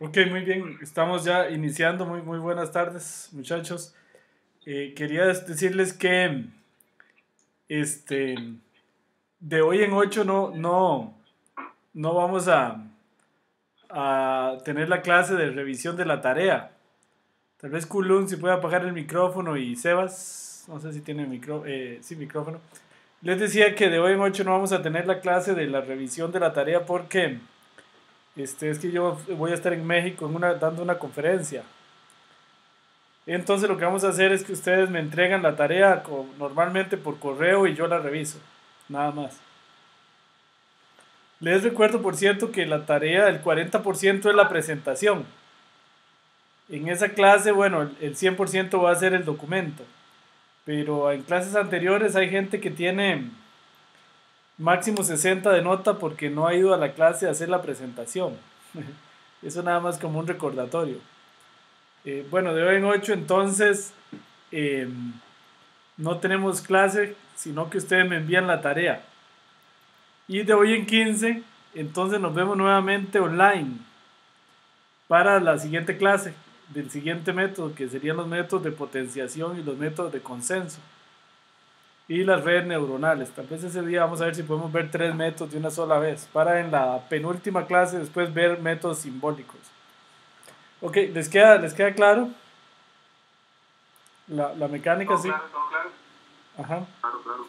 Ok, muy bien, estamos ya iniciando. Muy buenas tardes, muchachos. Quería decirles que este, de hoy en 8 no vamos a tener la clase de revisión de la tarea. Tal vez Kulun si puede apagar el micrófono y Sebas, no sé si tiene sí, micrófono. Les decía que de hoy en 8 no vamos a tener la clase de la revisión de la tarea porque es que yo voy a estar en México dando una conferencia. Entonces lo que vamos a hacer es que ustedes me entregan la tarea normalmente por correo y yo la reviso. Nada más. Les recuerdo, por cierto, que la tarea del 40% es la presentación. En esa clase, bueno, el 100% va a ser el documento. Pero en clases anteriores hay gente que tiene máximo 60 de nota porque no ha ido a la clase a hacer la presentación. Eso nada más como un recordatorio. Bueno, de hoy en 8 entonces eh, no tenemos clase, sino que ustedes me envían la tarea. Y de hoy en 15, entonces nos vemos nuevamente online para la siguiente clase del siguiente método, que serían los métodos de potenciación y los métodos de consenso. Y las redes neuronales. Tal vez ese día vamos a ver si podemos ver 3 métodos de una sola vez, para en la penúltima clase después ver métodos simbólicos. Ok, ¿les queda claro la mecánica? Todo Sí. claro, todo claro. Ajá. Claro, claro.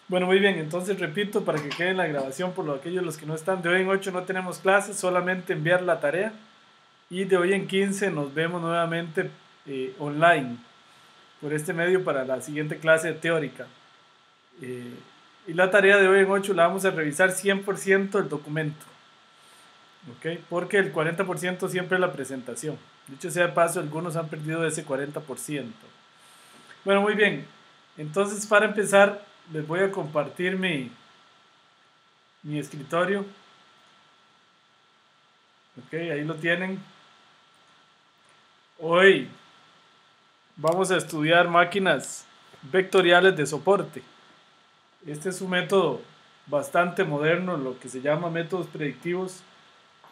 Bueno, muy bien, entonces repito para que quede en la grabación por aquellos los que no están. De hoy en 8 no tenemos clases, solamente enviar la tarea. Y de hoy en 15 nos vemos nuevamente online por este medio para la siguiente clase teórica. Eh, y la tarea de hoy en 8 la vamos a revisar 100% el documento. ¿Ok? Porque el 40% siempre es la presentación. Dicho sea de paso, algunos han perdido ese 40%. Bueno, muy bien. Entonces, para empezar, les voy a compartir mi escritorio. Ok, ahí lo tienen. Hoy vamos a estudiar máquinas vectoriales de soporte. Este es un método bastante moderno, lo que se llama métodos predictivos,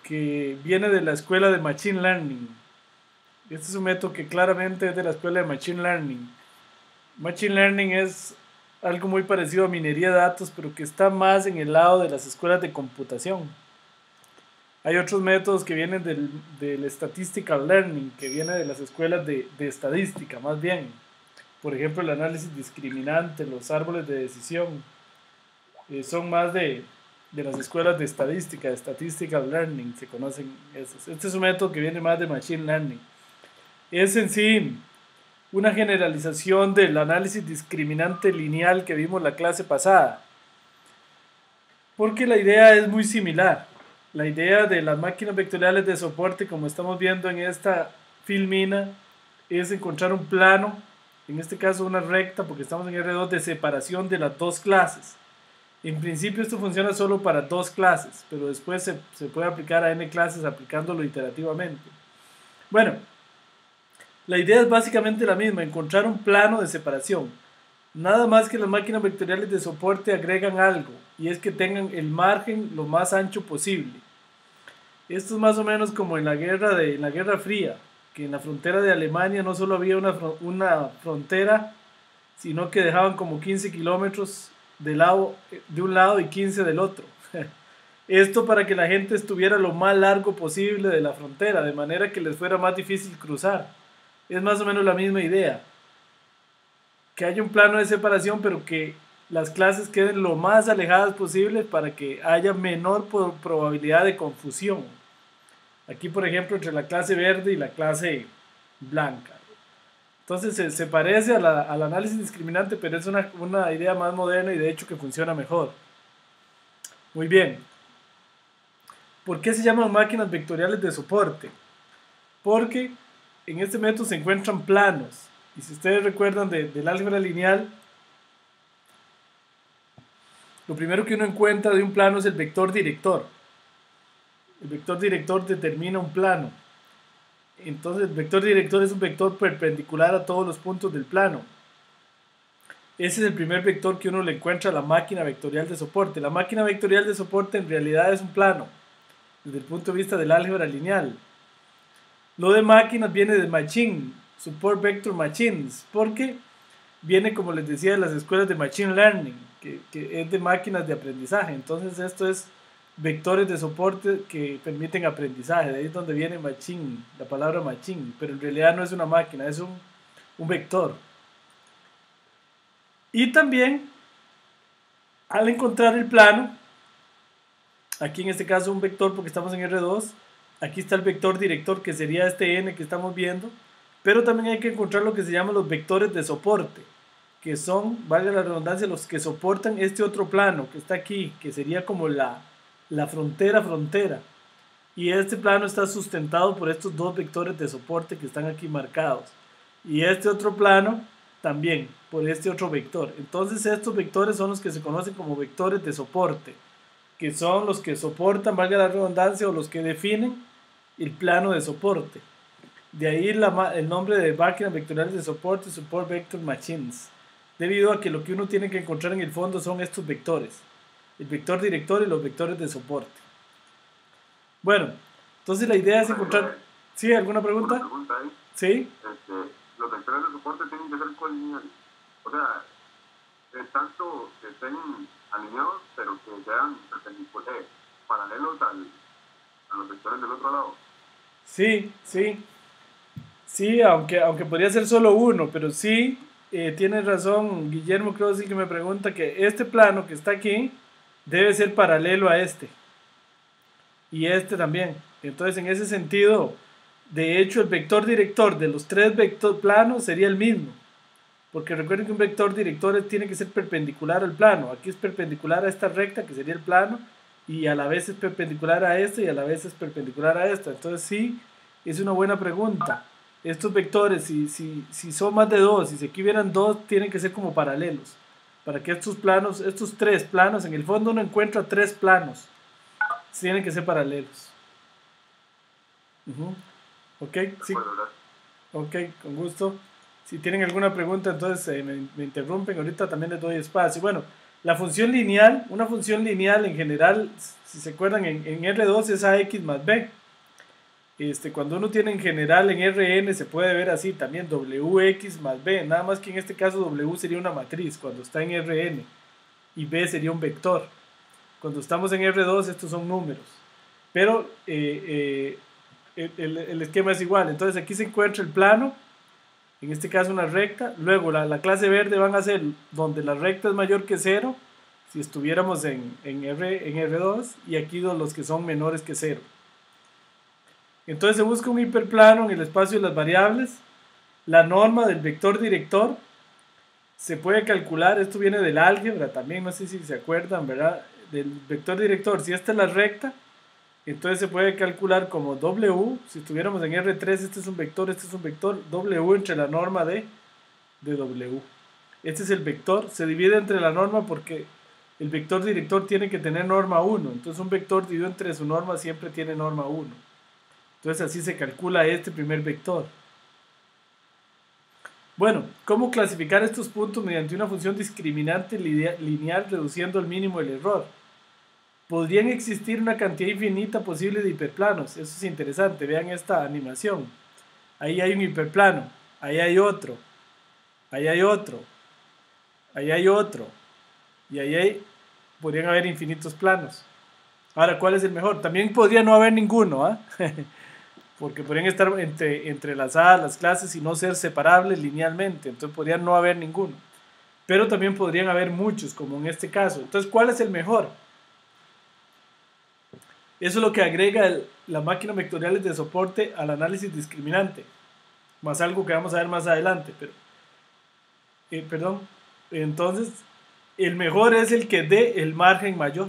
que viene de la escuela de Machine Learning. Este es un método que claramente es de la escuela de Machine Learning. Machine Learning es algo muy parecido a minería de datos, pero que está más en el lado de las escuelas de computación. Hay otros métodos que vienen del Statistical Learning, que viene de las escuelas de estadística, más bien. Por ejemplo, el análisis discriminante, los árboles de decisión, son más de las escuelas de estadística, de Statistical Learning, se conocen esos. Este es un método que viene más de Machine Learning. Es en sí una generalización del análisis discriminante lineal que vimos la clase pasada, porque la idea es muy similar. La idea de las máquinas vectoriales de soporte, como estamos viendo en esta filmina, es encontrar un plano, en este caso una recta, porque estamos en R2, de separación de las dos clases. En principio esto funciona solo para 2 clases, pero después se puede aplicar a n clases aplicándolo iterativamente. Bueno, la idea es básicamente la misma, encontrar un plano de separación. Nada más que las máquinas vectoriales de soporte agregan algo, y es que tengan el margen lo más ancho posible. Esto es más o menos como en en la Guerra Fría, que en la frontera de Alemania no solo había una frontera, sino que dejaban como 15 kilómetros de un lado y 15 del otro. Esto para que la gente estuviera lo más largo posible de la frontera, de manera que les fuera más difícil cruzar. Es más o menos la misma idea. Que haya un plano de separación, pero que las clases queden lo más alejadas posible para que haya menor probabilidad de confusión. Aquí, por ejemplo, entre la clase verde y la clase blanca. Entonces se parece al análisis discriminante, pero es una idea más moderna y de hecho que funciona mejor. Muy bien. ¿Por qué se llaman máquinas vectoriales de soporte? Porque en este método se encuentran planos. Y si ustedes recuerdan del álgebra lineal, lo primero que uno encuentra de un plano es el vector director. El vector director determina un plano. Entonces el vector director es un vector perpendicular a todos los puntos del plano. Ese es el primer vector que uno le encuentra a la máquina vectorial de soporte. La máquina vectorial de soporte en realidad es un plano. desde el punto de vista del álgebra lineal. Lo de máquinas viene de machine, support vector machines, porque viene, como les decía, de las escuelas de machine learning, que es de máquinas de aprendizaje. Entonces esto es vectores de soporte que permiten aprendizaje. De ahí es donde viene machine, la palabra machine, pero en realidad no es una máquina, es un vector. Y también, al encontrar el plano, aquí en este caso un vector porque estamos en R2, aquí está el vector director que sería este n que estamos viendo, pero también hay que encontrar lo que se llaman los vectores de soporte, que son, valga la redundancia, los que soportan este otro plano que está aquí, que sería como la frontera. Y este plano está sustentado por estos dos vectores de soporte que están aquí marcados. Y este otro plano también por este otro vector. Entonces estos vectores son los que se conocen como vectores de soporte, que son los que soportan, valga la redundancia, o los que definen el plano de soporte. De ahí el nombre de máquinas vectoriales de soporte, Support Vector Machines, debido a que lo que uno tiene que encontrar en el fondo son estos vectores, el vector director y los vectores de soporte. Bueno, entonces la idea es encontrar... ¿Sí? ¿Alguna pregunta? Una pregunta ahí. ¿Sí? Los vectores de soporte tienen que ser colineales. O sea, es tanto que estén alineados, pero que sean paralelos a los vectores del otro lado. Sí, sí. Sí, aunque podría ser solo uno, pero sí, tiene razón Guillermo, creo sí que me pregunta que este plano que está aquí debe ser paralelo a este. Y este también. Entonces, en ese sentido, de hecho, el vector director de los tres vector planos sería el mismo. Porque recuerden que un vector director tiene que ser perpendicular al plano. Aquí es perpendicular a esta recta, que sería el plano, y a la vez es perpendicular a este, y a la vez es perpendicular a esta. Entonces, sí, es una buena pregunta. Estos vectores, si son más de dos, si aquí hubieran dos, tienen que ser como paralelos. Para que estos planos, estos tres planos, en el fondo uno encuentra tres planos. Tienen que ser paralelos. Ok, sí. Ok, con gusto. Si tienen alguna pregunta, entonces me interrumpen. Ahorita también les doy espacio. Bueno, la función lineal, una función lineal en general, si se acuerdan, en R2 es AX más B. Cuando uno tiene en general en Rn se puede ver así también Wx más B, nada más que en este caso W sería una matriz cuando está en Rn y B sería un vector. Cuando estamos en R2 estos son números, pero el esquema es igual. Entonces aquí se encuentra el plano, en este caso una recta, luego la clase verde van a ser donde la recta es mayor que 0, si estuviéramos en R2, y aquí los que son menores que 0. Entonces se busca un hiperplano en el espacio de las variables. La norma del vector director se puede calcular, esto viene del álgebra también, no sé si se acuerdan, ¿verdad? Del vector director, si esta es la recta, entonces se puede calcular como W, si estuviéramos en R3, este es un vector, W entre la norma de W. Este es el vector, se divide entre la norma porque el vector director tiene que tener norma 1, entonces un vector dividido entre su norma siempre tiene norma 1. Entonces así se calcula este primer vector. Bueno, ¿cómo clasificar estos puntos mediante una función discriminante lineal reduciendo al mínimo el error? Podrían existir una cantidad infinita posible de hiperplanos. Eso es interesante. Vean esta animación. Ahí hay un hiperplano. Ahí hay otro. Ahí hay otro. Ahí hay otro. Y podrían haber infinitos planos. Ahora, ¿cuál es el mejor? También podría no haber ninguno, ¿ah? Porque podrían estar entrelazadas las clases y no ser separables linealmente, entonces podrían no haber ninguno. Pero también podrían haber muchos, como en este caso. Entonces, ¿cuál es el mejor? Eso es lo que agrega la máquina vectoriales de soporte al análisis discriminante, más algo que vamos a ver más adelante. Pero, entonces, el mejor es el que dé el margen mayor.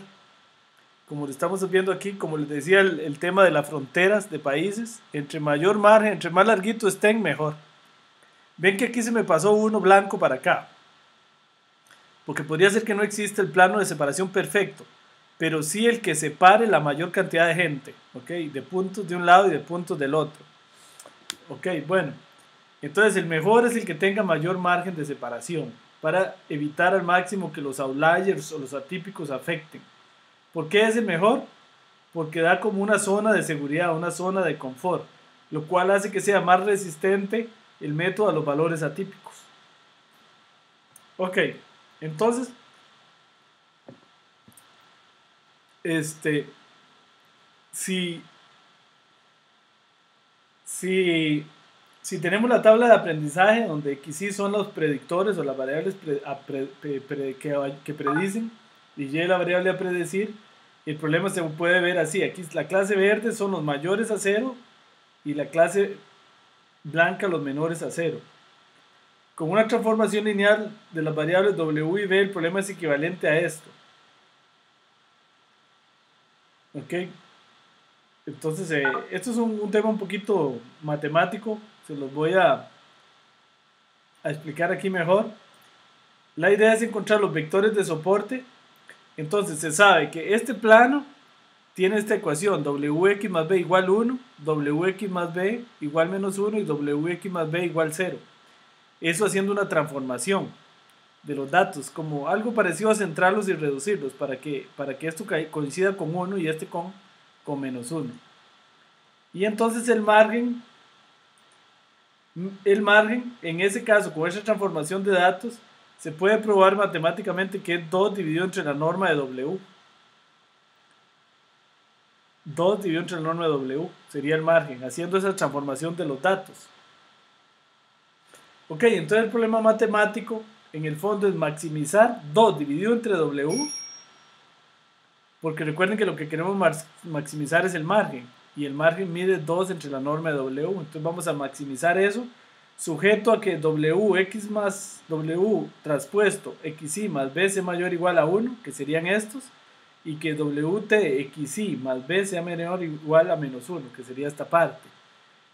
Como lo estamos viendo aquí, como les decía, el tema de las fronteras de países, entre mayor margen, entre más larguito estén, mejor. Ven que aquí se me pasó uno blanco para acá, porque podría ser que no existe el plano de separación perfecto, pero sí el que separe la mayor cantidad de gente, ¿ok? De puntos de un lado y de puntos del otro. Ok, bueno, entonces el mejor es el que tenga mayor margen de separación, para evitar al máximo que los outliers o los atípicos afecten. ¿Por qué es el mejor? porque da como una zona de seguridad, una zona de confort, lo cual hace que sea más resistente el método a los valores atípicos. Ok, entonces, si, si, si tenemos la tabla de aprendizaje donde XY son los predictores o las variables que predicen y Y la variable a predecir, el problema se puede ver así. Aquí la clase verde son los mayores a 0 y la clase blanca los menores a 0. Con una transformación lineal de las variables W y B, el problema es equivalente a esto. ¿Ok? Entonces, esto es un tema un poquito matemático. Se los voy a explicar aquí mejor. La idea es encontrar los vectores de soporte. Entonces, se sabe que este plano tiene esta ecuación: wx más b igual 1, wx más b igual menos 1 y wx más b igual 0. Eso haciendo una transformación de los datos, como algo parecido a centrarlos y reducirlos, para que esto coincida con 1 y este con menos 1. Y entonces el margen, en ese caso, con esa transformación de datos, se puede probar matemáticamente que es 2 dividido entre la norma de W. 2 dividido entre la norma de W sería el margen, haciendo esa transformación de los datos. Ok, entonces el problema matemático en el fondo es maximizar 2 dividido entre W, porque recuerden que lo que queremos maximizar es el margen, y el margen mide 2 entre la norma de W. Entonces vamos a maximizar eso, sujeto a que Wx más W traspuesto xy más b sea mayor o igual a 1, que serían estos, y que Wt xy más b sea menor o igual a menos 1, que sería esta parte.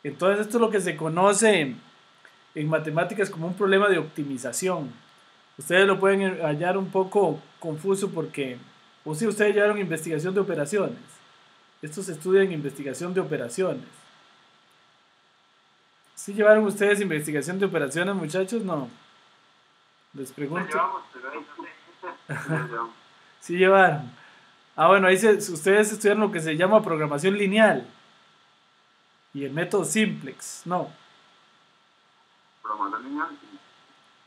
Entonces esto es lo que se conoce en matemáticas como un problema de optimización. Ustedes lo pueden hallar un poco confuso porque, o si ustedes llevaron investigación de operaciones, esto se estudia en investigación de operaciones. ¿Sí llevaron ustedes investigación de operaciones, muchachos? No. Les pregunto. Sí llevaron. Ah, bueno, ahí ustedes estudian lo que se llama programación lineal y el método simplex, ¿no? Programación lineal.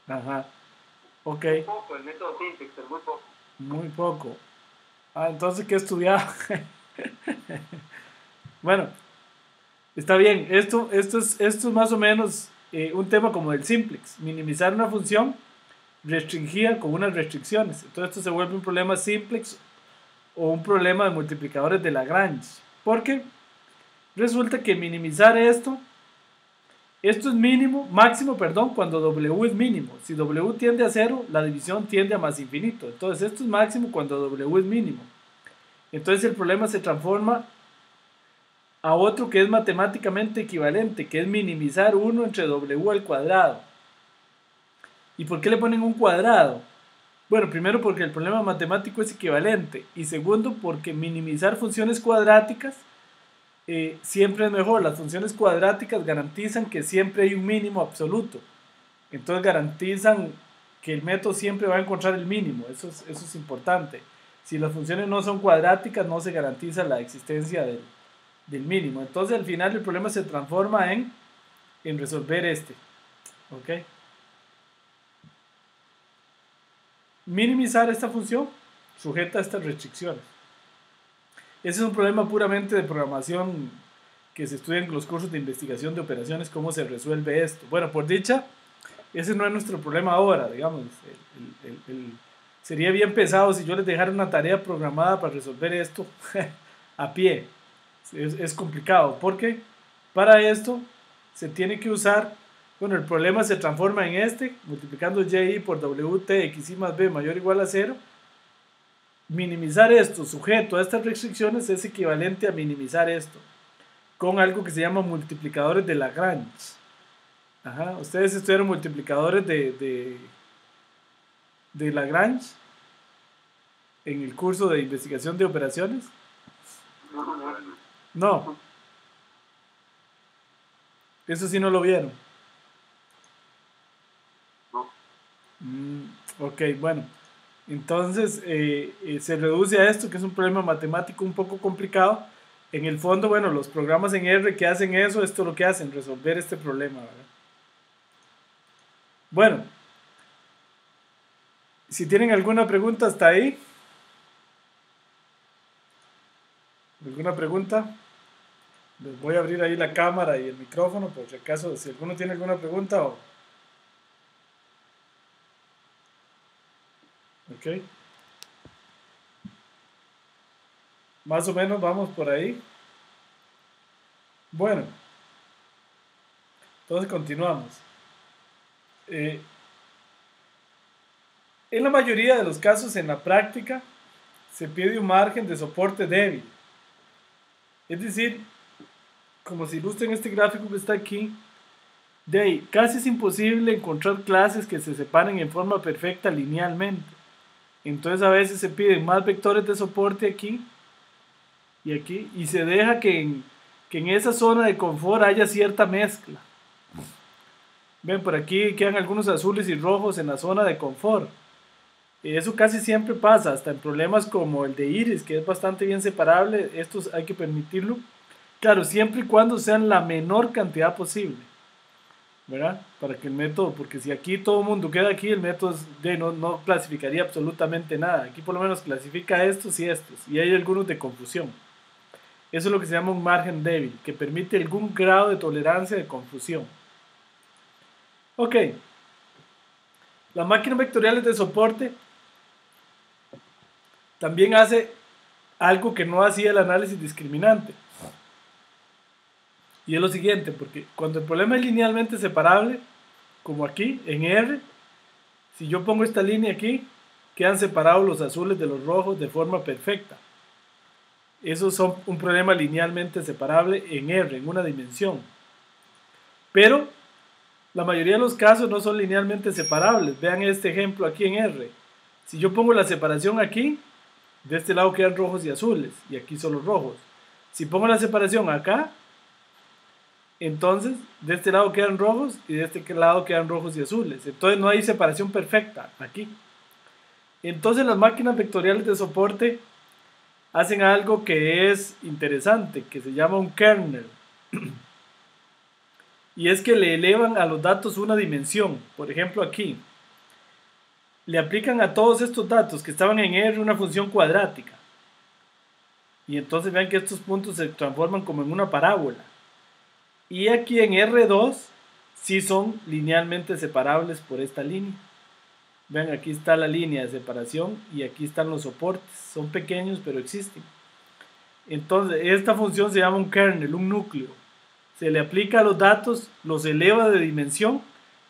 Ajá. Ok. Muy poco, el método simplex, muy poco. Muy poco. Ah, entonces, ¿qué estudiaba? Bueno, está bien. Esto es más o menos un tema como el simplex. Minimizar una función restringida con unas restricciones. Entonces esto se vuelve un problema simplex o un problema de multiplicadores de Lagrange. Porque resulta que minimizar esto es máximo, cuando W es mínimo. Si W tiende a 0, la división tiende a más infinito. Entonces esto es máximo cuando W es mínimo. Entonces el problema se transforma a otro que es matemáticamente equivalente, que es minimizar 1 entre W al cuadrado. ¿Y por qué le ponen un cuadrado? Bueno, primero porque el problema matemático es equivalente, y segundo porque minimizar funciones cuadráticas siempre es mejor. Las funciones cuadráticas garantizan que siempre hay un mínimo absoluto. Entonces garantizan que el método siempre va a encontrar el mínimo. Eso es importante. Si las funciones no son cuadráticas, no se garantiza la existencia del mínimo. Entonces al final el problema se transforma en resolver ¿ok? Minimizar esta función sujeta a estas restricciones. Ese es un problema puramente de programación que se estudia en los cursos de investigación de operaciones, cómo se resuelve esto. Bueno, por dicha, ese no es nuestro problema ahora, digamos. Sería bien pesado si yo les dejara una tarea programada para resolver esto a pie. Es complicado, porque para esto se tiene que usar, bueno, el problema se transforma en multiplicando y por wt xy más b mayor o igual a 0. Minimizar esto sujeto a estas restricciones es equivalente a minimizar esto con algo que se llama multiplicadores de Lagrange. Ajá, ustedes estudiaron multiplicadores de Lagrange en el curso de investigación de operaciones. No, eso sí no lo vieron. Ok, bueno, Entonces se reduce a esto, que es un problema matemático un poco complicado. En el fondo, bueno, los programas en R que hacen eso, esto es lo que hacen, resolver este problema, ¿verdad? Bueno, si tienen alguna pregunta hasta ahí, ¿alguna pregunta? Les voy a abrir ahí la cámara y el micrófono por si acaso, si alguno tiene alguna pregunta o... Ok. Más o menos vamos por ahí. Bueno, entonces continuamos. En la mayoría de los casos en la práctica se pide un margen de soporte débil. Es decir, como se ilustra en este gráfico que está aquí, de ahí, casi es imposible encontrar clases que se separen en forma perfecta linealmente. Entonces a veces se piden más vectores de soporte aquí y aquí, y se deja que en esa zona de confort haya cierta mezcla. Ven, por aquí quedan algunos azules y rojos en la zona de confort. Eso casi siempre pasa, hasta en problemas como el de iris, que es bastante bien separable, estos hay que permitirlo. Claro, siempre y cuando sean la menor cantidad posible, ¿verdad? Para que el método, porque si aquí todo el mundo queda aquí, el método no clasificaría absolutamente nada. Aquí por lo menos clasifica estos y estos, y hay algunos de confusión. Eso es lo que se llama un margen débil, que permite algún grado de tolerancia de confusión. Ok, las máquinas vectoriales de soporte también hace algo que no hacía el análisis discriminante. Y es lo siguiente, porque cuando el problema es linealmente separable, como aquí, en R, si yo pongo esta línea aquí, quedan separados los azules de los rojos de forma perfecta. Esos son un problema linealmente separable en R, en una dimensión. Pero la mayoría de los casos no son linealmente separables. Vean este ejemplo aquí en R. Si yo pongo la separación aquí, de este lado quedan rojos y azules, y aquí son los rojos. Si pongo la separación acá, entonces de este lado quedan rojos y de este lado quedan rojos y azules. Entonces no hay separación perfecta aquí. Entonces las máquinas vectoriales de soporte hacen algo que es interesante, que se llama un kernel. Y es que le elevan a los datos una dimensión. Por ejemplo aquí, le aplican a todos estos datos que estaban en R una función cuadrática. Y entonces vean que estos puntos se transforman como en una parábola. Y aquí en R2 sí son linealmente separables por esta línea. Vean, aquí está la línea de separación y aquí están los soportes. Son pequeños, pero existen. Entonces, esta función se llama un kernel, un núcleo. Se le aplica a los datos, los eleva de dimensión,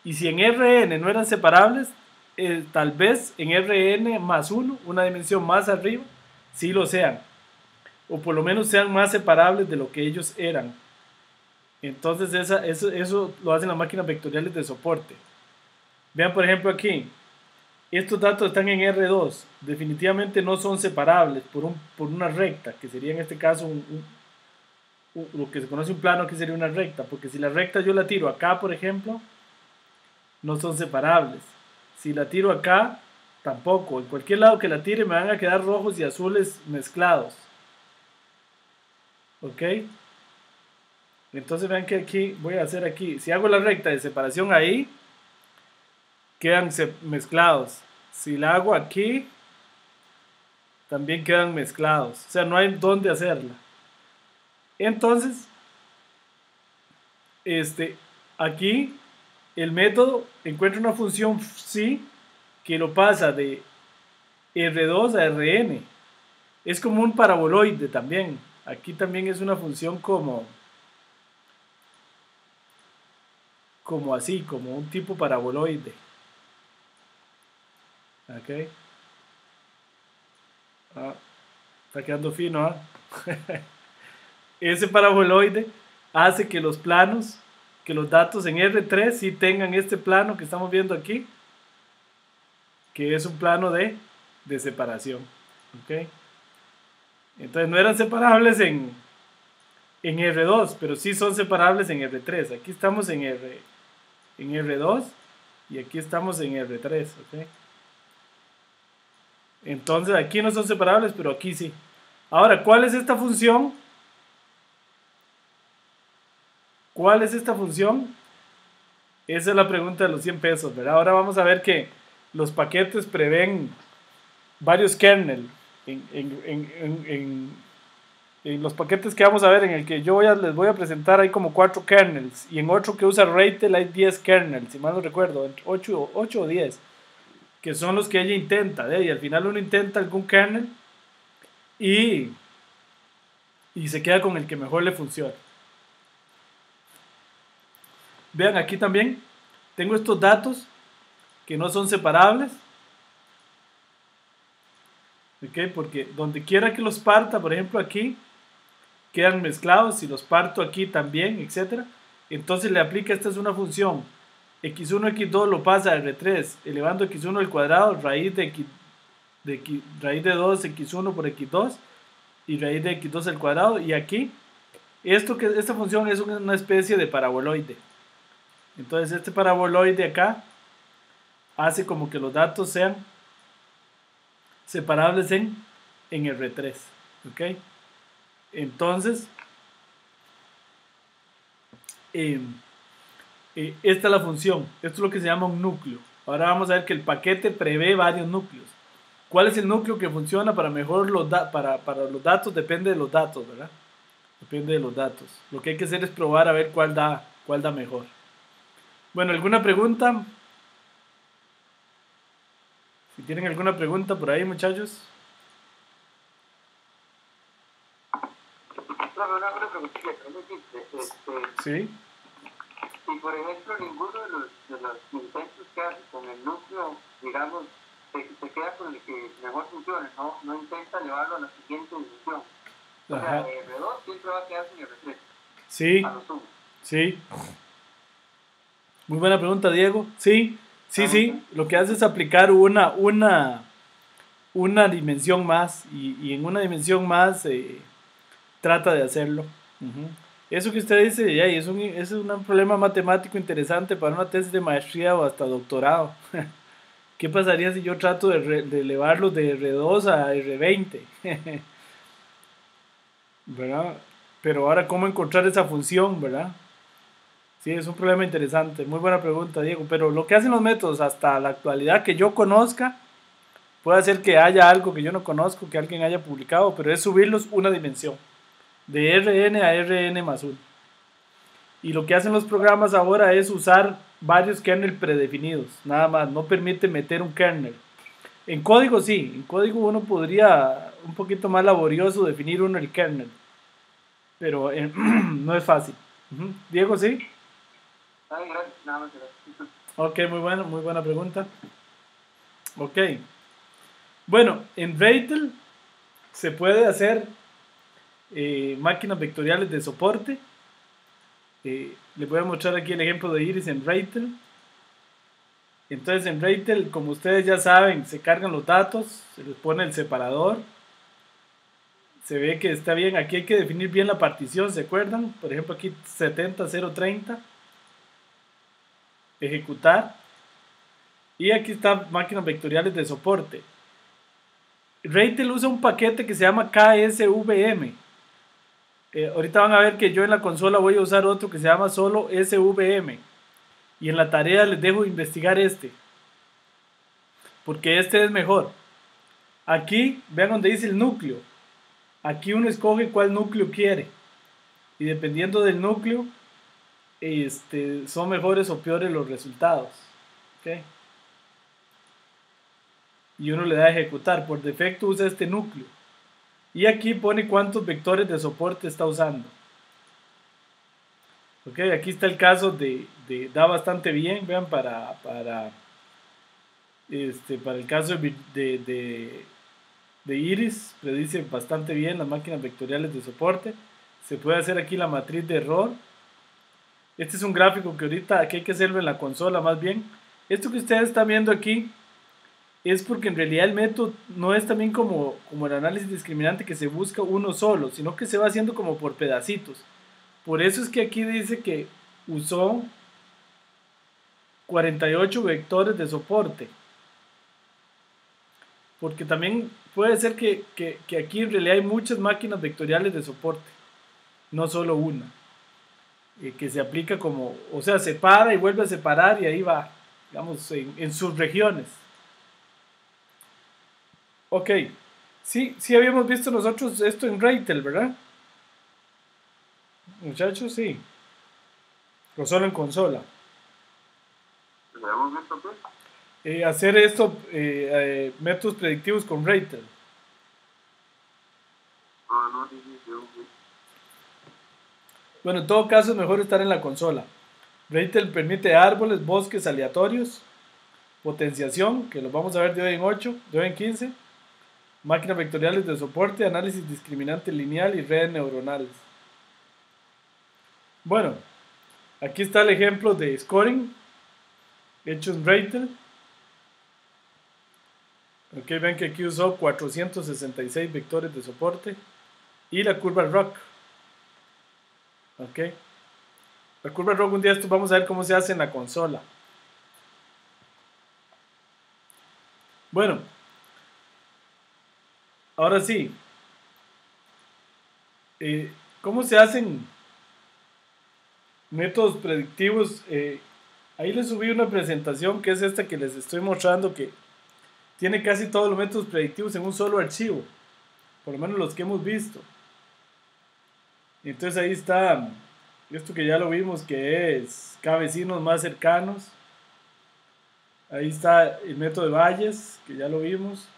y si en Rn no eran separables, tal vez en Rn más 1, una dimensión más arriba, sí lo sean. O por lo menos sean más separables de lo que ellos eran. Entonces eso lo hacen las máquinas vectoriales de soporte. Vean por ejemplo aquí, estos datos están en R2, definitivamente no son separables por una recta, que sería en este caso lo que se conoce un plano, que sería una recta, porque si la recta yo la tiro acá, por ejemplo, no son separables. Si la tiro acá, tampoco. En cualquier lado que la tire me van a quedar rojos y azules mezclados. ¿Ok? Entonces vean que aquí, voy a hacer aquí, si hago la recta de separación ahí, quedan mezclados. Si la hago aquí, también quedan mezclados. O sea, no hay dónde hacerla. Entonces, aquí el método encuentra una función psi que lo pasa de R2 a Rn. Es como un paraboloide también. Aquí también es una función como así, como un tipo paraboloide. Ok. Está quedando fino, ¿ah? Ese paraboloide hace que los planos, que los datos en R3 sí tengan este plano que estamos viendo aquí, que es un plano de separación. ¿Ok? Entonces no eran separables en R2, pero sí son separables en R3. Aquí estamos en R2 y aquí estamos en R3. ¿Ok? Entonces aquí no son separables, pero aquí sí. Ahora, ¿cuál es esta función? ¿Cuál es esta función? Esa es la pregunta de los 100 pesos, ¿verdad? Ahora vamos a ver que los paquetes prevén varios kernel. En los paquetes que vamos a ver, en el que les voy a presentar, hay como 4 kernels. Y en otro que usa Ratel hay 10 kernels, si mal no recuerdo, 8 o 10. Que son los que ella intenta, ¿eh? Y al final uno intenta algún kernel y se queda con el que mejor le funciona. Vean aquí también, tengo estos datos que no son separables. ¿Ok? Porque donde quiera que los parta, por ejemplo aquí, quedan mezclados. Si los parto aquí también, etc. Entonces le aplica, esta es una función. x1, x2 lo pasa a r3, elevando x1 al cuadrado, raíz de, raíz de 2 x1 por x2 y raíz de x2 al cuadrado. Y aquí, esta función es una especie de paraboloide. Entonces este paraboloide acá hace como que los datos sean separables en R3. ¿Ok? Entonces, esta es la función. Esto es lo que se llama un núcleo. Ahora vamos a ver que el paquete prevé varios núcleos. ¿Cuál es el núcleo que funciona para mejor para los datos? Depende de los datos, ¿verdad? Depende de los datos. Lo que hay que hacer es probar a ver cuál da mejor. Bueno, ¿alguna pregunta? Si tienen alguna pregunta por ahí, muchachos. Una preguntita, Sí. si por ejemplo ninguno de los intentos que hace con el núcleo, digamos, se queda con el que mejor funcione, no intenta llevarlo a la siguiente división. O sea, R2 siempre va a quedar sin R3. Sí. A lo sumo. Sí. Muy buena pregunta, Diego. Sí. Lo que hace es aplicar una dimensión más y en una dimensión más trata de hacerlo. Eso que usted dice, ya, es un problema matemático interesante para una tesis de maestría o hasta doctorado. ¿Qué pasaría si yo trato de elevarlo de R2 a R20? ¿Verdad? Pero ahora, ¿cómo encontrar esa función, verdad? Sí, es un problema interesante. Muy buena pregunta, Diego. Pero lo que hacen los métodos hasta la actualidad que yo conozca, puede ser que haya algo que yo no conozco, que alguien haya publicado, pero es subirlos una dimensión. De Rn a Rn más 1. Y lo que hacen los programas ahora es usar varios kernel predefinidos. Nada más, no permite meter un kernel. En código sí, en código uno podría, un poquito más laborioso, definir uno el kernel. Pero no es fácil. Diego, ¿sí? Ay, gracias, nada más gracias. Ok, muy buena pregunta. Ok. Bueno, en Ratel se puede hacer máquinas vectoriales de soporte. Les voy a mostrar aquí el ejemplo de Iris en Ratel. Entonces en Ratel, como ustedes ya saben, se cargan los datos, se les pone el separador. Se ve que está bien, aquí hay que definir bien la partición, ¿se acuerdan? Por ejemplo aquí 70030, ejecutar. Y aquí están máquinas vectoriales de soporte. Ratel usa un paquete que se llama KSVM. Ahorita van a ver que yo en la consola voy a usar otro que se llama solo SVM. Y en la tarea les dejo investigar este. Porque este es mejor. Aquí, vean donde dice el núcleo. Aquí uno escoge cuál núcleo quiere. Y dependiendo del núcleo, son mejores o peores los resultados. ¿Okay? Y uno le da a ejecutar. Por defecto usa este núcleo. Y aquí pone cuántos vectores de soporte está usando. Ok, aquí está el caso da bastante bien, vean, para el caso de Iris, predice bastante bien las máquinas vectoriales de soporte. Se puede hacer aquí la matriz de error. Este es un gráfico que ahorita aquí hay que hacerlo en la consola más bien. Esto que ustedes están viendo aquí es porque en realidad el método no es también como el análisis discriminante que se busca uno solo, sino que se va haciendo como por pedacitos. Por eso es que aquí dice que usó 48 vectores de soporte. porque también puede ser que aquí en realidad hay muchas máquinas vectoriales de soporte, no solo una, que se aplica como, o sea, separa y vuelve a separar y ahí va, digamos, en sus regiones. Ok, sí habíamos visto nosotros esto en Reitel, ¿verdad? Muchachos, sí. O solo en consola. ¿Habíamos visto qué? Hacer esto, métodos predictivos con Reitel. Ah, no, sí, sí, sí. Bueno, en todo caso es mejor estar en la consola. Reitel permite árboles, bosques aleatorios, potenciación, que los vamos a ver de hoy en 8, de hoy en 15, máquinas vectoriales de soporte, análisis discriminante lineal y redes neuronales. Bueno, aquí está el ejemplo de scoring hecho en Reitel. Ok, ven que aquí usó 466 vectores de soporte y la curva ROC. Ok, la curva ROC, un día esto vamos a ver cómo se hace en la consola. Bueno, ahora sí, ¿cómo se hacen métodos predictivos? Ahí les subí una presentación que es esta que les estoy mostrando, que tiene casi todos los métodos predictivos en un solo archivo, por lo menos los que hemos visto. Entonces ahí está esto que ya lo vimos, que es cada vecinos más cercanos. Ahí está el método de Bayes, que ya lo vimos.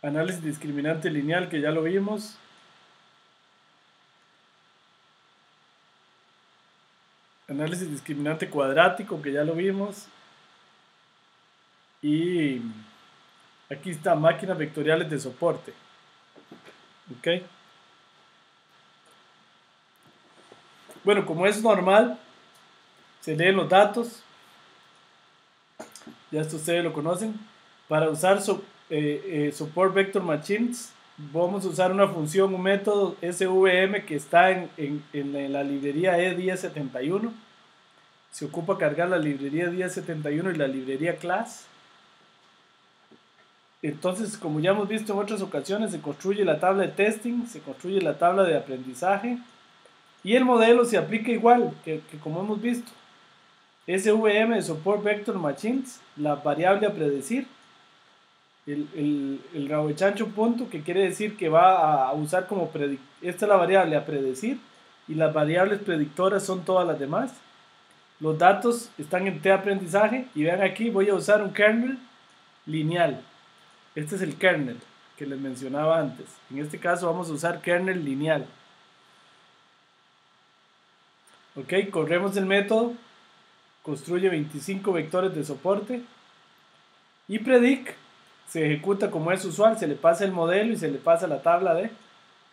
Análisis discriminante lineal, que ya lo vimos. Análisis discriminante cuadrático, que ya lo vimos. Y aquí está máquinas vectoriales de soporte. Ok. Bueno, como es normal, se leen los datos. Ya esto ustedes lo conocen. Para usar Support Vector Machines, vamos a usar una función, un método SVM que está en la librería E1071. Se ocupa cargar la librería 1071 y la librería class. Entonces, como ya hemos visto en otras ocasiones, se construye la tabla de testing, se construye la tabla de aprendizaje y el modelo se aplica igual que como hemos visto. SVM de Support Vector Machines, la variable a predecir, el Gauchancho punto, que quiere decir que va a usar como esta es la variable a predecir y las variables predictoras son todas las demás. Los datos están en T aprendizaje y vean aquí voy a usar un kernel lineal. Este es el kernel que les mencionaba antes. En este caso vamos a usar kernel lineal. Ok, corremos el método, construye 25 vectores de soporte y predict se ejecuta como es usual, se le pasa el modelo y se le pasa la tabla de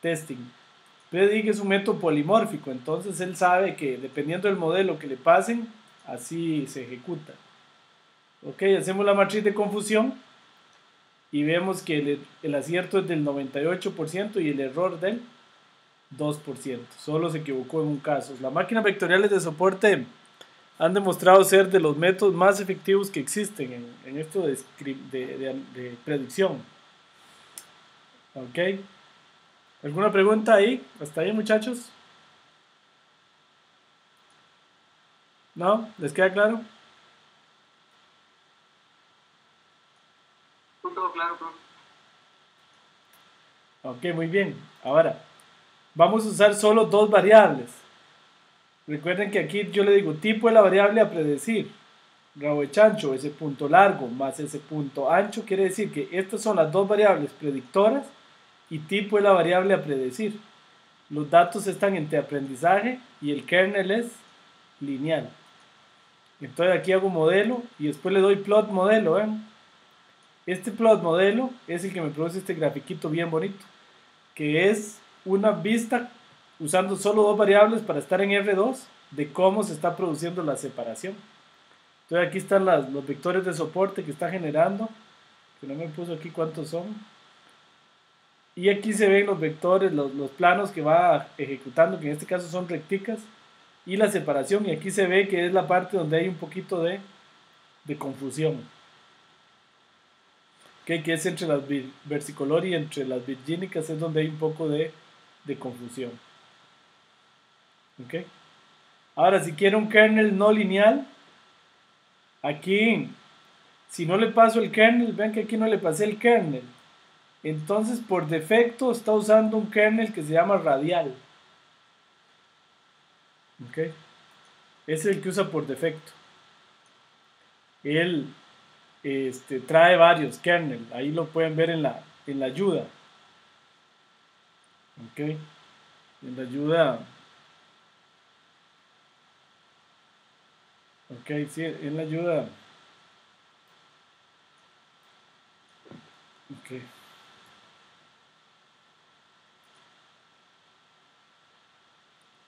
testing. Predict es un método polimórfico, entonces él sabe que dependiendo del modelo que le pasen, así se ejecuta. Ok, hacemos la matriz de confusión y vemos que el acierto es del 98% y el error del 2%. Solo se equivocó en un caso. Las máquinas vectoriales de soporte han demostrado ser de los métodos más efectivos que existen en esto de predicción. Ok. ¿Alguna pregunta ahí? ¿Hasta ahí, muchachos? ¿No? ¿Les queda claro? Todo claro, profe. Ok, muy bien. Ahora, vamos a usar solo dos variables. Recuerden que aquí yo le digo tipo de la variable a predecir. Rabo de chancho, ese punto largo más ese punto ancho, quiere decir que estas son las dos variables predictoras y tipo es la variable a predecir. Los datos están entre aprendizaje y el kernel es lineal. Entonces aquí hago modelo y después le doy plot modelo. ¿Ven? Este plot modelo es el que me produce este grafiquito bien bonito, que es una vista usando solo dos variables para estar en R2 de cómo se está produciendo la separación. Entonces aquí están los vectores de soporte que está generando, que no me puso aquí cuántos son. Y aquí se ven los vectores, los planos que va ejecutando, que en este caso son recticas, y la separación. Y aquí se ve que es la parte donde hay un poquito de confusión. Que es entre las versicolor y entre las virgínicas, es donde hay un poco de confusión. ¿Ok? Ahora, si quiero un kernel no lineal, aquí, si no le paso el kernel, vean que aquí no le pasé el kernel. Entonces, por defecto, está usando un kernel que se llama radial. ¿Ok? Ese es el que usa por defecto. Él trae varios kernel. Ahí lo pueden ver en la ayuda. ¿Ok? En la ayuda. Ok, sí, en la ayuda. Ok.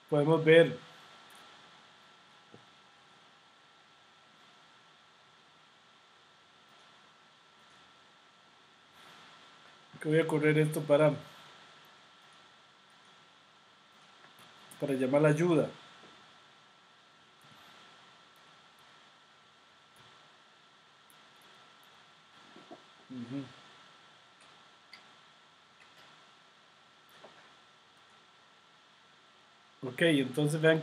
Podemos ver. Que voy a correr esto para llamar la ayuda. Uh-huh. Ok, entonces vean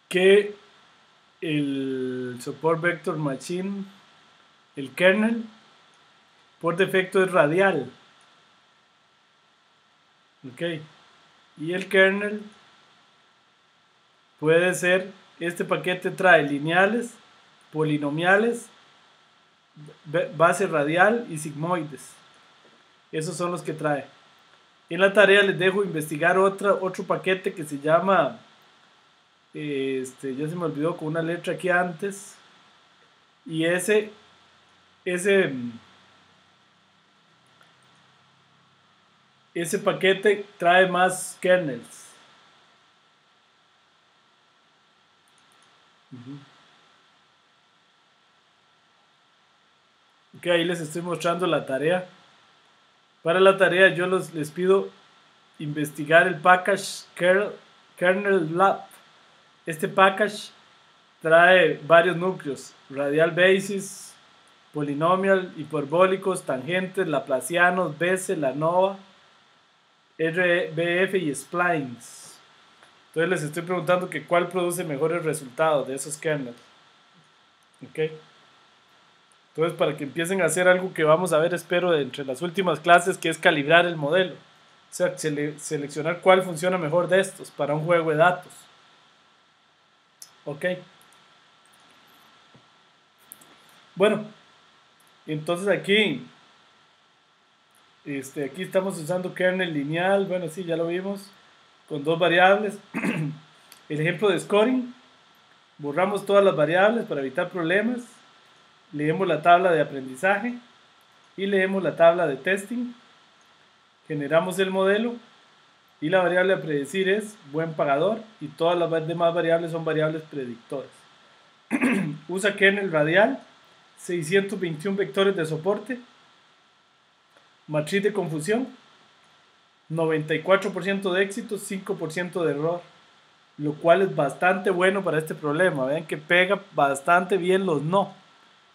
que el support vector machine, el kernel, por defecto es radial. Ok, y el kernel puede ser, este paquete trae lineales, polinomiales, base radial y sigmoides. Esos son los que trae. En la tarea les dejo investigar otro paquete que se llama, ya se me olvidó con una letra aquí antes, y ese, ese paquete trae más kernels. Ok, ahí les estoy mostrando la tarea. Para la tarea yo les pido investigar el package kernel lab. Este package trae varios núcleos: radial basis, polinomial, hiperbólicos, tangentes, laplacianos, Bessel, ANOVA, RBF y splines. Entonces les estoy preguntando que cuál produce mejores resultados de esos kernels. ¿Ok? Entonces, para que empiecen a hacer algo que vamos a ver, espero, entre las últimas clases, que es calibrar el modelo. O sea, seleccionar cuál funciona mejor de estos para un juego de datos. ¿Ok? Bueno, entonces aquí estamos usando kernel lineal. Bueno, sí, ya lo vimos. Con dos variables. El ejemplo de scoring. Borramos todas las variables para evitar problemas. Leemos la tabla de aprendizaje. Y leemos la tabla de testing. Generamos el modelo. Y la variable a predecir es buen pagador. Y todas las demás variables son variables predictoras. Usa kernel radial. 621 vectores de soporte. Matriz de confusión. 94% de éxito, 5% de error, lo cual es bastante bueno para este problema. Vean que pega bastante bien los no,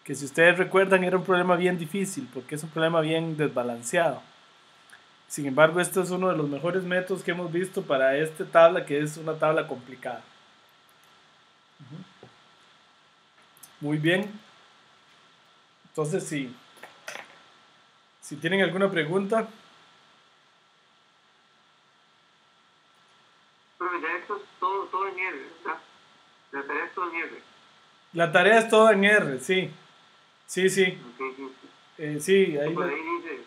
que si ustedes recuerdan era un problema bien difícil porque es un problema bien desbalanceado. Sin embargo, este es uno de los mejores métodos que hemos visto para esta tabla, que es una tabla complicada. Muy bien. Entonces, si tienen alguna pregunta. Ya esto es todo en R, ¿verdad? La tarea es todo en R. La tarea es toda en R, sí. Sí, sí. Okay. Sí, ahí. Por ahí dice,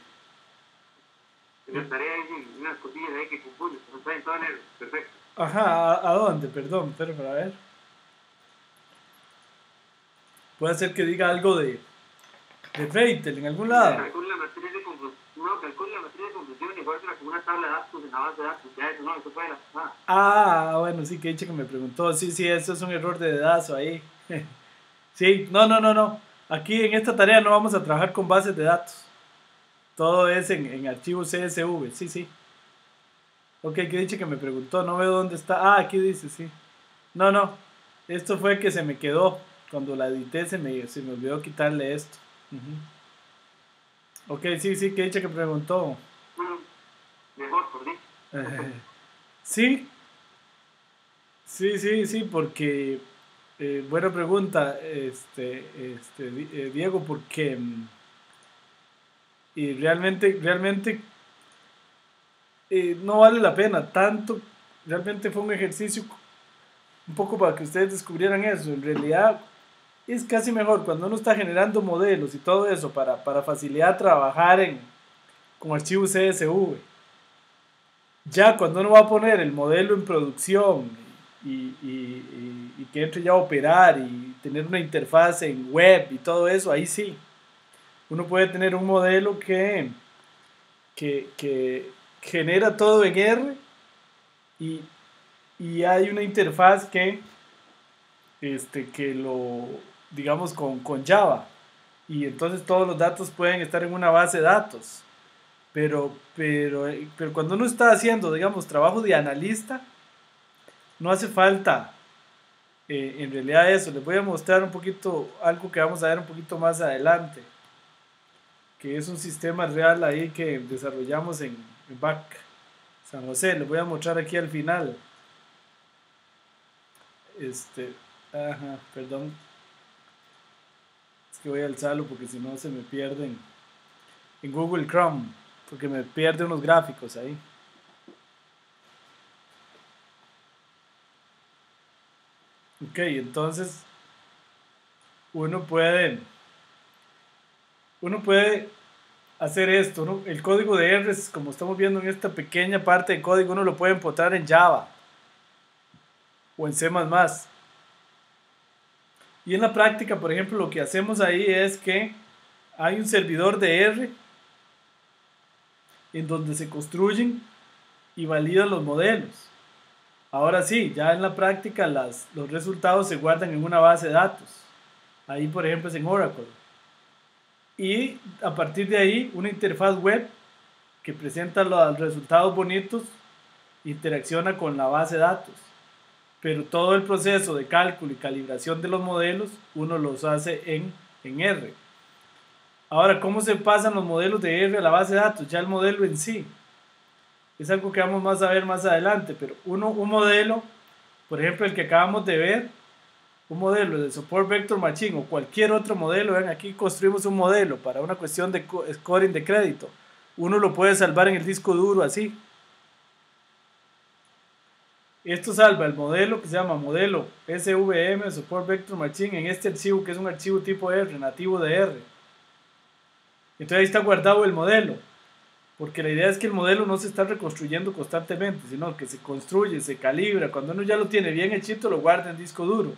en la tarea hay unas cosillas ahí que confunden, pero está en todo en R. Perfecto. Ajá, ¿a dónde? Perdón, pero para ver. Puede ser que diga algo de Freitel en algún lado. Calcula la matriz de confusión. No, calcula la matriz de confusión y guárdala como una tabla de datos en la base de datos. Ya eso no, eso fue de la pasada. Ah, bueno, sí, que dicho que me preguntó. Sí, sí, eso es un error de dedazo ahí. Sí, no. Aquí en esta tarea no vamos a trabajar con bases de datos. Todo es en archivos CSV. Sí, sí. Ok, que dicho que me preguntó. No veo dónde está. Ah, aquí dice, sí. No. Esto fue que se me quedó. Cuando la edité se me olvidó quitarle esto. Ok, sí, sí, que dicha que preguntó. Mejor, por mí. Sí, sí, sí, sí, porque buena pregunta, Diego, porque y realmente no vale la pena tanto. Realmente fue un ejercicio un poco para que ustedes descubrieran eso. En realidad es casi mejor cuando uno está generando modelos y todo eso para facilitar trabajar con archivos CSV. Ya cuando uno va a poner el modelo en producción y que entre ya a operar y tener una interfaz en web y todo eso, ahí sí, uno puede tener un modelo que genera todo en R y, y hay una interfaz que lo, digamos, con Java. Y entonces todos los datos pueden estar en una base de datos. Pero cuando uno está haciendo, digamos, trabajo de analista, no hace falta en realidad eso. Les voy a mostrar un poquito algo que vamos a ver un poquito más adelante, que es un sistema real ahí que desarrollamos en BAC San José. Les voy a mostrar aquí al final. Este, ajá, perdón, es que voy a alzarlo porque si no se me pierden en Google Chrome, porque me pierde unos gráficos ahí. Ok, entonces uno puede, uno puede hacer esto, ¿no? El código de R, como estamos viendo en esta pequeña parte de código, uno lo puede empotrar en Java o en C++. Y en la práctica, por ejemplo, lo que hacemos ahí es que hay un servidor de R en donde se construyen y validan los modelos. Ahora sí, ya en la práctica los resultados se guardan en una base de datos. Ahí, por ejemplo, es en Oracle. Y a partir de ahí, una interfaz web que presenta los resultados bonitos interacciona con la base de datos. Pero todo el proceso de cálculo y calibración de los modelos, uno los hace en R. Ahora, ¿cómo se pasan los modelos de R a la base de datos? Ya el modelo en sí. Es algo que vamos más a ver más adelante, pero un modelo, por ejemplo, el que acabamos de ver, un modelo de Support Vector Machine o cualquier otro modelo, ven, aquí construimos un modelo para una cuestión de scoring de crédito. Uno lo puede salvar en el disco duro así. Esto salva el modelo que se llama modelo SVM, Support Vector Machine, en este archivo que es un archivo tipo R, nativo de R. Entonces ahí está guardado el modelo, porque la idea es que el modelo no se está reconstruyendo constantemente, sino que se construye, se calibra. Cuando uno ya lo tiene bien hechito, lo guarda en disco duro.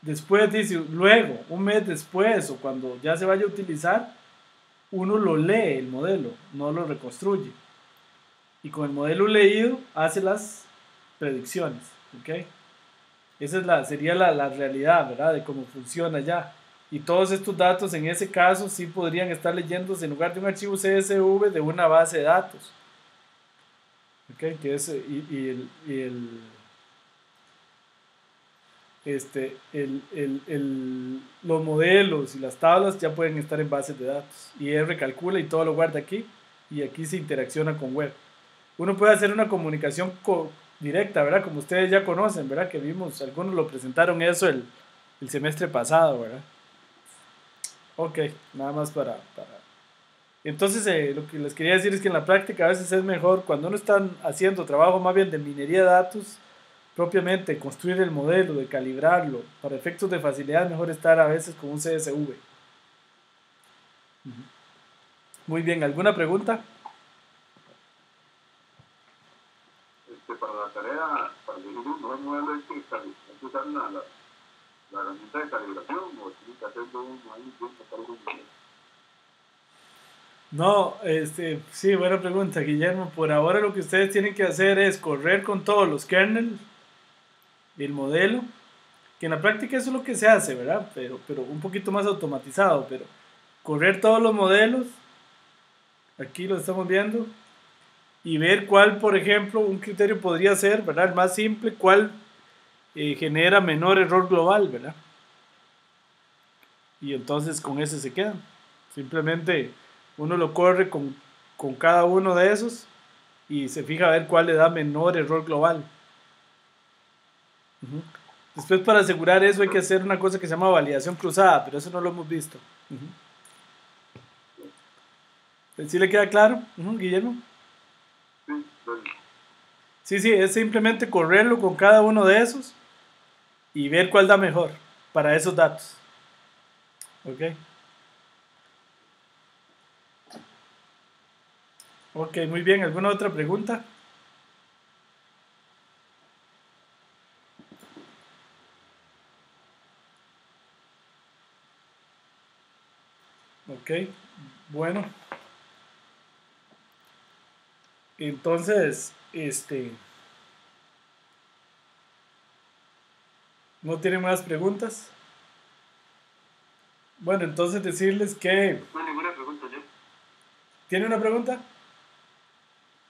Después dice, luego, un mes después o cuando ya se vaya a utilizar, uno lo lee el modelo, no lo reconstruye. Y con el modelo leído hace las predicciones. ¿Ok? Esa sería la realidad, ¿verdad? De cómo funciona ya. Y todos estos datos en ese caso sí podrían estar leyéndose en lugar de un archivo CSV de una base de datos. ¿Ok? Que es, los modelos y las tablas ya pueden estar en bases de datos. Y él recalcula y todo lo guarda aquí. Y aquí se interacciona con web. Uno puede hacer una comunicación directa, ¿verdad? Como ustedes ya conocen, ¿verdad? Que vimos, algunos lo presentaron eso el semestre pasado, ¿verdad? Ok, nada más para... Entonces, lo que les quería decir es que en la práctica a veces es mejor, cuando uno está haciendo trabajo más bien de minería de datos, propiamente construir el modelo, de calibrarlo, para efectos de facilidad, es mejor estar a veces con un CSV. Muy bien, ¿alguna pregunta? Para la tarea, para el nuevo modelo hay que usar la herramienta de calibración o tiene que hacerlo uno ahí, No, sí, buena pregunta, Guillermo. Por ahora lo que ustedes tienen que hacer es correr con todos los kernels del modelo, que en la práctica eso es lo que se hace, ¿verdad? Pero un poquito más automatizado, pero correr todos los modelos, aquí lo estamos viendo, y ver cuál, por ejemplo, un criterio podría ser, ¿verdad? El más simple, cuál genera menor error global, ¿verdad? Y entonces con ese se quedan. Simplemente uno lo corre con cada uno de esos y se fija a ver cuál le da menor error global. Ujú. Después, para asegurar eso, hay que hacer una cosa que se llama validación cruzada, pero eso no lo hemos visto. ¿Sí le queda claro, Guillermo? Sí, pues, Sí, es simplemente correrlo con cada uno de esos y ver cuál da mejor para esos datos. ¿Ok? Ok, muy bien. ¿Alguna otra pregunta? Ok, bueno. Entonces, ¿no tienen más preguntas? Bueno, entonces decirles que... no hay ninguna pregunta yo. ¿Tiene una pregunta?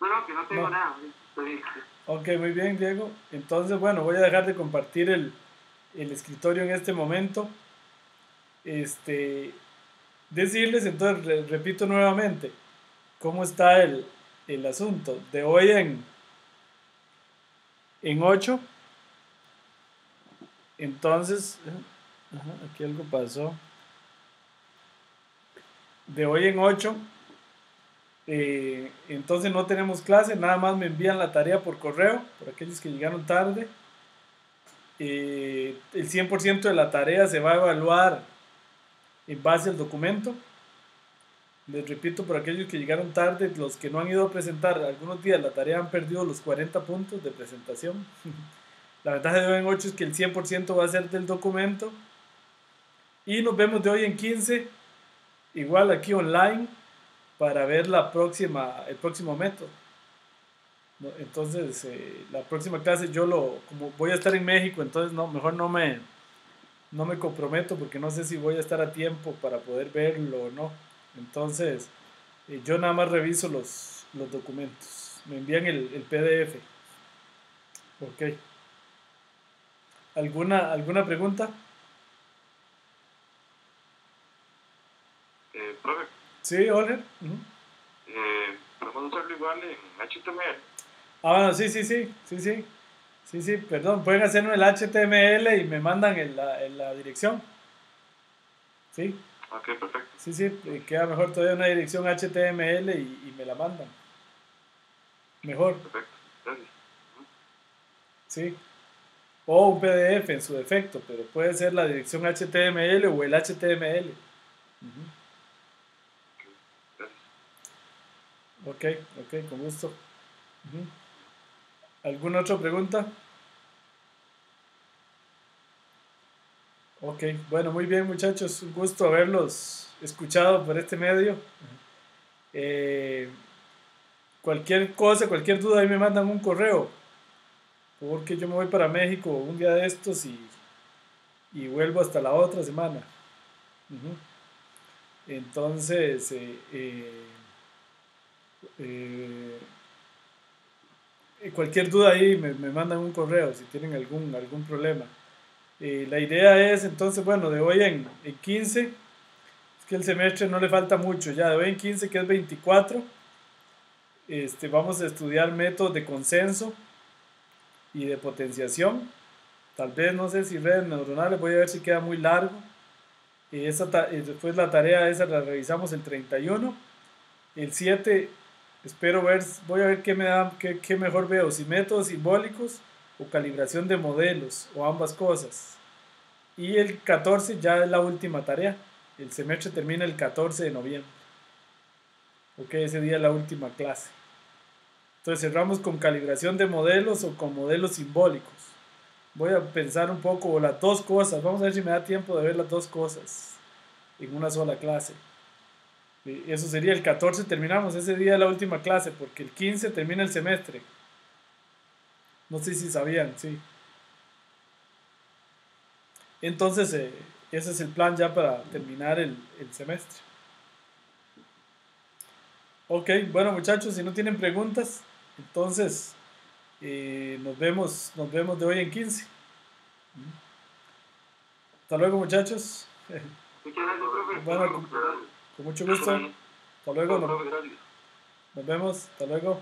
No, que no tengo No. nada. Estoy bien. Ok, muy bien, Diego. Entonces, bueno, voy a dejar de compartir el escritorio en este momento. Este, decirles, entonces, repito nuevamente, cómo está el asunto. De hoy en 8, entonces, ajá, aquí algo pasó. De hoy en 8, entonces no tenemos clase, nada más me envían la tarea por correo, por aquellos que llegaron tarde. El 100% de la tarea se va a evaluar en base al documento. Les repito, por aquellos que llegaron tarde, los que no han ido a presentar algunos días la tarea han perdido los 40 puntos de presentación. La ventaja de hoy en 8 es que el 100% va a ser del documento. Y nos vemos de hoy en 15, igual aquí online, para ver el próximo método. Entonces, la próxima clase como voy a estar en México, entonces mejor no me comprometo porque no sé si voy a estar a tiempo para poder verlo o no. Entonces, yo nada más reviso los documentos. Me envían el PDF. Ok. ¿Alguna pregunta? Profe, Sí, Oliver. podemos hacerlo igual en HTML. Ah, bueno, sí, perdón. Pueden hacerlo en el HTML y me mandan en la dirección. Sí, Ok, perfecto. sí, queda mejor todavía una dirección HTML y me la mandan. Mejor, Perfecto. Gracias. sí. O un PDF en su defecto, pero puede ser la dirección HTML o el HTML. Ujú. Gracias. Ok, con gusto. Ujú. ¿Alguna otra pregunta? Ok, bueno, muy bien muchachos, un gusto haberlos escuchado por este medio. Eh, cualquier cosa, cualquier duda, ahí me mandan un correo, porque yo me voy para México un día de estos y vuelvo hasta la otra semana. Ujú. Entonces, eh, cualquier duda ahí me mandan un correo si tienen algún problema. La idea es entonces, bueno, de hoy en 15, es que el semestre no le falta mucho, ya de hoy en 15 que es 24, vamos a estudiar métodos de consenso y de potenciación. Tal vez, no sé si redes neuronales, voy a ver si queda muy largo. Después la tarea esa la revisamos el 31. El 7, voy a ver qué me da, qué mejor veo, si métodos simbólicos o calibración de modelos o ambas cosas. Y el 14 ya es la última tarea. El semestre termina el 14 de noviembre. Ok, ese día es la última clase. Entonces cerramos con calibración de modelos o con modelos simbólicos. Voy a pensar un poco o las dos cosas. Vamos a ver si me da tiempo de ver las dos cosas en una sola clase. Eso sería el 14, terminamos ese día de la última clase, porque el 15 termina el semestre. No sé si sabían, sí. Entonces, ese es el plan ya para terminar el semestre. Ok, bueno muchachos, si no tienen preguntas, entonces nos vemos de hoy en 15. Hasta luego muchachos. Muchas gracias, profe. Bueno, Muchas gracias. Con mucho gusto. Hasta luego. No, profe, gracias. Nos vemos. Hasta luego.